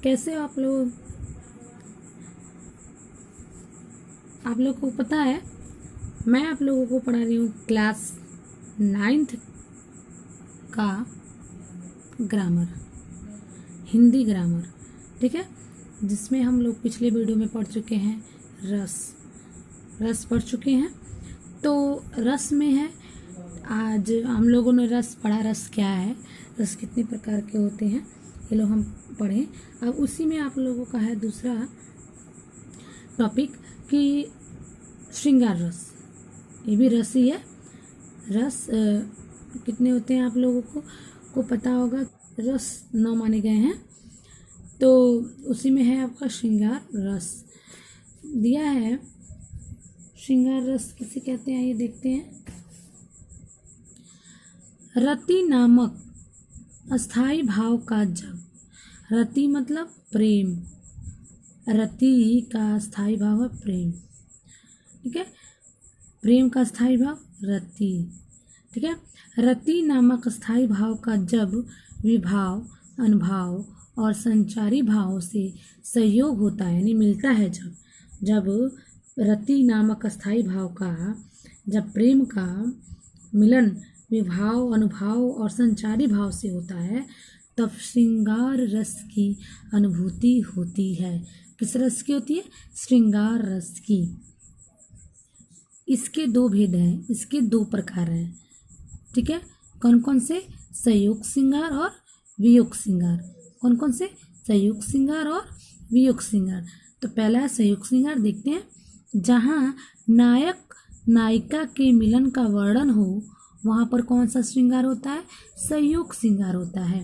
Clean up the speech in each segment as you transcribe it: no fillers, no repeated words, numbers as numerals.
कैसे हो आप लोग? आप लोग को पता है मैं आप लोगों को पढ़ा रही हूँ क्लास 9th का ग्रामर, हिंदी ग्रामर, ठीक है। जिसमें हम लोग पिछले वीडियो में पढ़ चुके हैं रस पढ़ चुके हैं। तो रस में है, आज हम लोगों ने रस पढ़ा, रस क्या है, रस कितने प्रकार के होते हैं ये लोग हम पढ़ें। अब उसी में आप लोगों का है दूसरा टॉपिक कि श्रृंगार रस, ये भी रस ही है। रस कितने होते हैं आप लोगों को पता होगा, रस 9 माने गए हैं। तो उसी में है आपका श्रृंगार रस दिया है। श्रृंगार रस किसे कहते हैं ये देखते हैं। रति नामक अस्थाई भाव का जब, रति मतलब प्रेम, रति का स्थाई भाव है प्रेम, ठीक है। प्रेम का स्थाई भाव रति, ठीक है। रति नामक स्थाई भाव का जब विभाव, अनुभाव और संचारी भावों से संयोग होता है, यानी मिलता है जब रति नामक स्थाई भाव का, जब प्रेम का मिलन विभाव, अनुभाव और संचारी भाव से होता है, तब श्रृंगार रस की अनुभूति होती है। किस रस की होती है? श्रृंगार रस की। इसके 2 भेद हैं, इसके 2 प्रकार हैं, ठीक है। कौन कौन से? संयोग श्रृंगार और वियोग श्रृंगार। कौन कौन से? संयोग श्रृंगार और वियोग श्रृंगार। तो पहला संयोग श्रृंगार देखते हैं, जहाँ नायक नायिका के मिलन का वर्णन हो, वहाँ पर कौन सा श्रृंगार होता है? संयोग श्रृंगार होता है।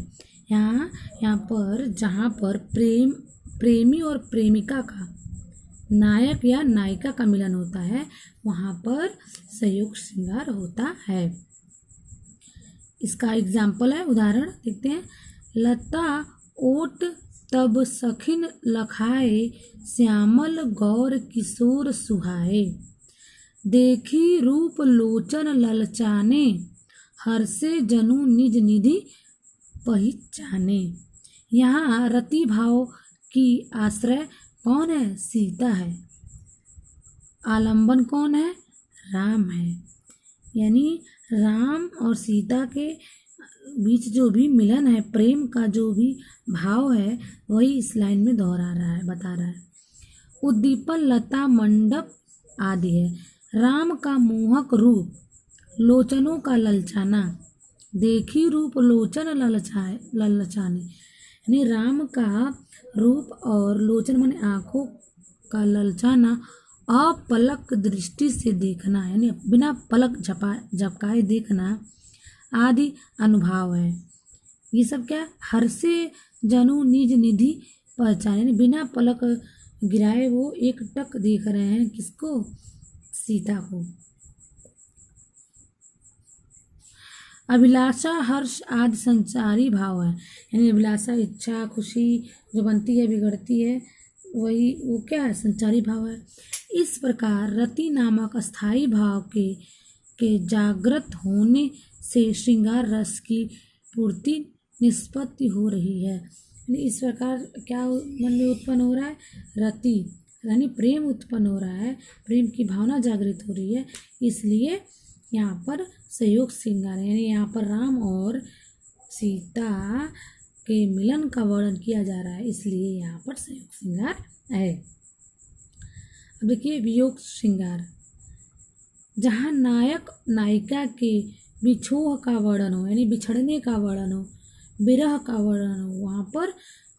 यहाँ पर जहाँ पर प्रेमी और प्रेमिका का, नायक या नायिका का मिलन होता है, वहाँ पर संयोग श्रृंगार होता है। इसका एग्जाम्पल है, उदाहरण देखते हैं। लता ओट तब सखिन लखाए, श्यामल गौर किशोर सुहाए, देखी रूप लोचन ललचाने, हर्षे जनु निज निधि पहिचाने। यहाँ रति भाव की आश्रय कौन है? सीता है। आलंबन कौन है? राम है। यानी राम और सीता के बीच जो भी मिलन है, प्रेम का जो भी भाव है, वही इस लाइन में दोहरा रहा है, बता रहा है। उद्दीपन लता मंडप आदि है। राम का मोहक रूप, लोचनों का ललचाना, देखी रूप लोचन ललचाने, यानी राम का रूप और लोचन माने आँखों का ललचाना, अपलक दृष्टि से देखना, यानी बिना पलक झपकाए देखना आदि अनुभव है। ये सब क्या? हर्षे जनु निज निधि पहचान, यानी बिना पलक गिराए वो एक टक देख रहे हैं, किसको? सीता को। अभिलाषा हर्ष आदि संचारी भाव है, यानी अभिलाषा इच्छा खुशी जो बनती है बिगड़ती है, वही वो क्या है? संचारी भाव है। इस प्रकार रति नामक अस्थाई भाव के जागृत होने से श्रृंगार रस की पूर्ति निष्पत्ति हो रही है। यानी इस प्रकार क्या मन में उत्पन्न हो रहा है? रति यानी प्रेम उत्पन्न हो रहा है, प्रेम की भावना जागृत हो रही है, इसलिए यहाँ पर संयोग श्रृंगार है। यानी यहाँ पर राम और सीता के मिलन का वर्णन किया जा रहा है, इसलिए यहाँ पर संयोग श्रृंगार है। अब देखिए वियोग श्रृंगार, जहाँ नायक नायिका के बिछोह का वर्णन हो, यानी बिछड़ने का वर्णन हो, विरह का वर्णन हो, वहाँ पर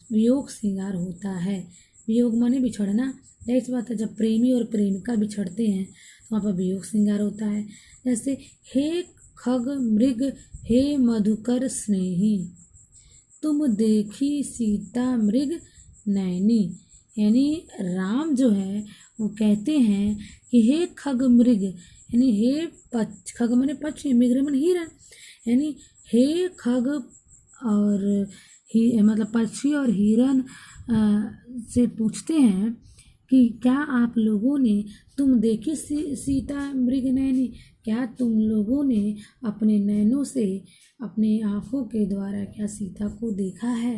वियोग श्रृंगार होता है। वियोग माने बिछड़ना, ऐसी बात है। जब प्रेमी और प्रेमिका बिछड़ते हैं तो वहाँ पर वियोग श्रृंगार होता है। जैसे हे खग मृग हे मधुकर स्नेही, तुम देखी सीता मृग नैनी, यानी राम जो है वो कहते हैं कि हे खग मृग, यानी हे खग माने पक्षी, मृग माने हिरण, यानी हे खग और मतलब पक्षी और हिरण से पूछते हैं कि क्या आप लोगों ने, तुम देखी सीता मृग नैनी, क्या तुम लोगों ने अपने नैनों से, अपने आँखों के द्वारा क्या सीता को देखा है?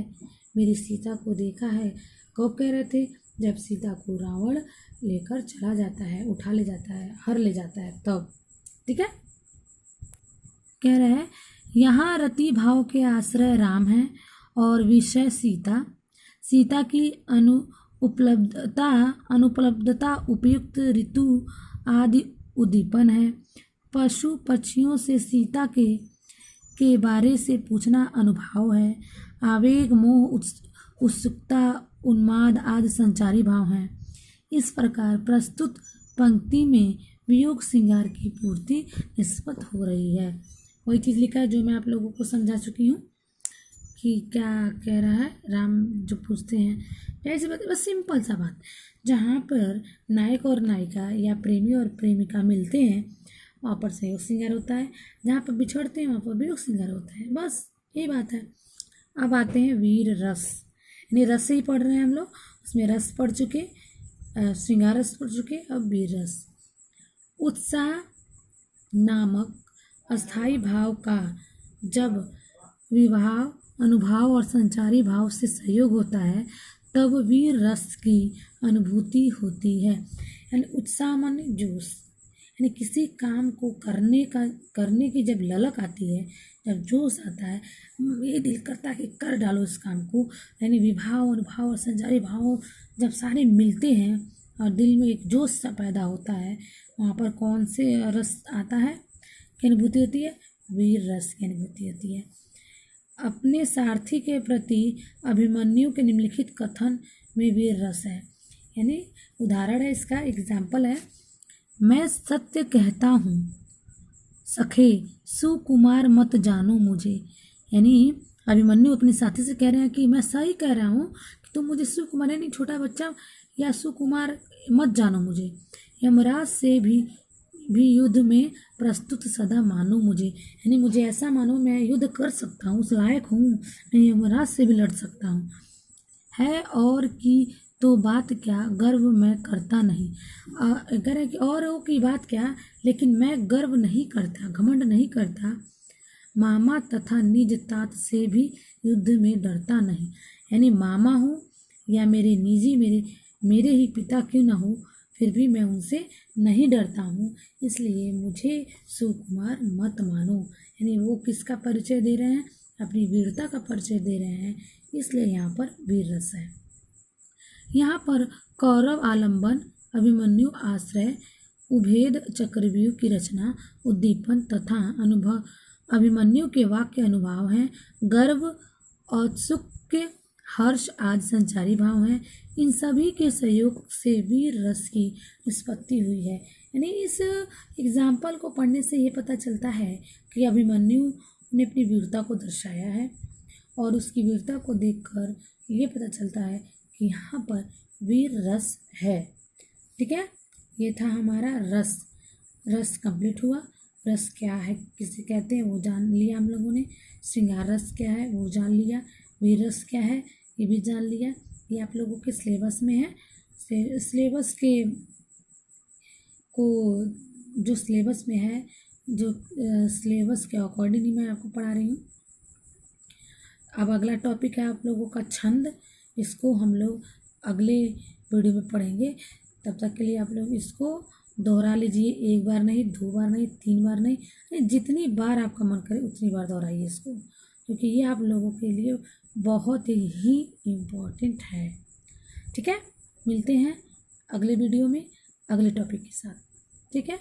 मेरी सीता को देखा है। कब कह रहे थे? जब सीता को रावण लेकर चला जाता है, उठा ले जाता है, हर ले जाता है तब। ठीक है, कह रहे हैं यहाँ रति भाव के आश्रय राम है और विषय सीता। सीता की अनुपलब्धता उपयुक्त ऋतु आदि उद्दीपन है। पशु पक्षियों से सीता के बारे से पूछना अनुभाव है। आवेग, मोह, उत्सुकता, उन्माद आदि संचारी भाव हैं। इस प्रकार प्रस्तुत पंक्ति में वियोग श्रृंगार की पूर्ति निष्पत्त हो रही है। वही चीज़ लिखा है जो मैं आप लोगों को समझा चुकी हूँ कि क्या कह रहा है। राम जो पूछते हैं ऐसी बात, बस सिंपल सा बात, जहाँ पर नायक और नायिका या प्रेमी और प्रेमिका मिलते हैं वहाँ पर संयोग श्रृंगार होता है, जहाँ पर बिछड़ते हैं वहाँ पर वियोग श्रृंगार होता है, बस यही बात है। अब आते हैं वीर रस, यानी रस से ही पढ़ रहे हैं हम लोग, उसमें रस पढ़ चुके, श्रृंगार रस पढ़ चुके, अब वीर रस। उत्साह नामक अस्थाई भाव का जब विभाव, अनुभाव और संचारी भाव से सहयोग होता है तब वीर रस की अनुभूति होती है। यानी उत्साह माने जोश, यानी किसी काम को करने की जब ललक आती है, जब जोश आता है, ये दिल करता है कि कर डालो इस काम को, यानी विभाव, अनुभाव और संचारी भाव जब सारे मिलते हैं और दिल में एक जोश सा पैदा होता है, वहाँ पर कौन से रस आता है, की अनुभूति होती है? वीर रस की अनुभूति होती है। अपने सारथी के प्रति अभिमन्यु के निम्नलिखित कथन में वीर रस है, यानी उदाहरण है इसका, एग्जाम्पल है। मैं सत्य कहता हूँ सखे, सुकुमार मत जानो मुझे। यानी अभिमन्यु अपने साथी से कह रहे हैं कि मैं सही कह रहा हूँ कि तुम मुझे सुकुमार यानी छोटा बच्चा या सुकुमार मत जानो मुझे। यमराज से भी युद्ध में प्रस्तुत सदा मानो मुझे, यानी मुझे ऐसा मानो मैं युद्ध कर सकता हूँ, उस लायक हूँ, मैं यमराज से भी लड़ सकता हूँ। है और की तो बात क्या, गर्व मैं करता नहीं। अगर है कि औरों की बात क्या, लेकिन मैं गर्व नहीं करता, घमंड नहीं करता। मामा तथा निज तात से भी युद्ध में डरता नहीं, यानी मामा हूँ या मेरे निजी मेरे ही पिता क्यों ना हो, फिर भी मैं उनसे नहीं डरता हूँ, इसलिए मुझे सुकुमार मत मानो। यानी वो किसका परिचय दे रहे हैं? अपनी वीरता का परिचय दे रहे हैं, इसलिए यहाँ पर वीर रस है। यहाँ पर कौरव आलंबन, अभिमन्यु आश्रय, उभेद चक्रव्यूह की रचना, उद्दीपन तथा अनुभव, अभिमन्यु के वाक्य अनुभाव हैं। गर्व, औत्सुक्य, हर्ष आदि संचारी भाव हैं। इन सभी के सहयोग से वीर रस की निष्पत्ति हुई है। यानी इस एग्जाम्पल को पढ़ने से ये पता चलता है कि अभिमन्यु ने अपनी वीरता को दर्शाया है और उसकी वीरता को देखकर ये पता चलता है कि यहाँ पर वीर रस है। ठीक है, ये था हमारा रस कंप्लीट हुआ। रस क्या है, किसे कहते हैं, वो जान लिया हम लोगों ने। श्रृंगार रस क्या है वो जान लिया। वीर रस क्या है ये भी जान लिया। ये आप लोगों के सिलेबस में है। सिलेबस के को जो सिलेबस में है, जो सिलेबस के अकॉर्डिंग ही मैं आपको पढ़ा रही हूँ। अब अगला टॉपिक है आप लोगों का छंद। इसको हम लोग अगले वीडियो में पढ़ेंगे। तब तक के लिए आप लोग इसको दोहरा लीजिए, एक बार नहीं, 2 बार नहीं, 3 बार नहीं, जितनी बार आपका मन करे उतनी बार दोहराइए इसको, क्योंकि ये आप लोगों के लिए बहुत ही इम्पोर्टेंट है। ठीक है, मिलते हैं अगले वीडियो में अगले टॉपिक के साथ। ठीक है।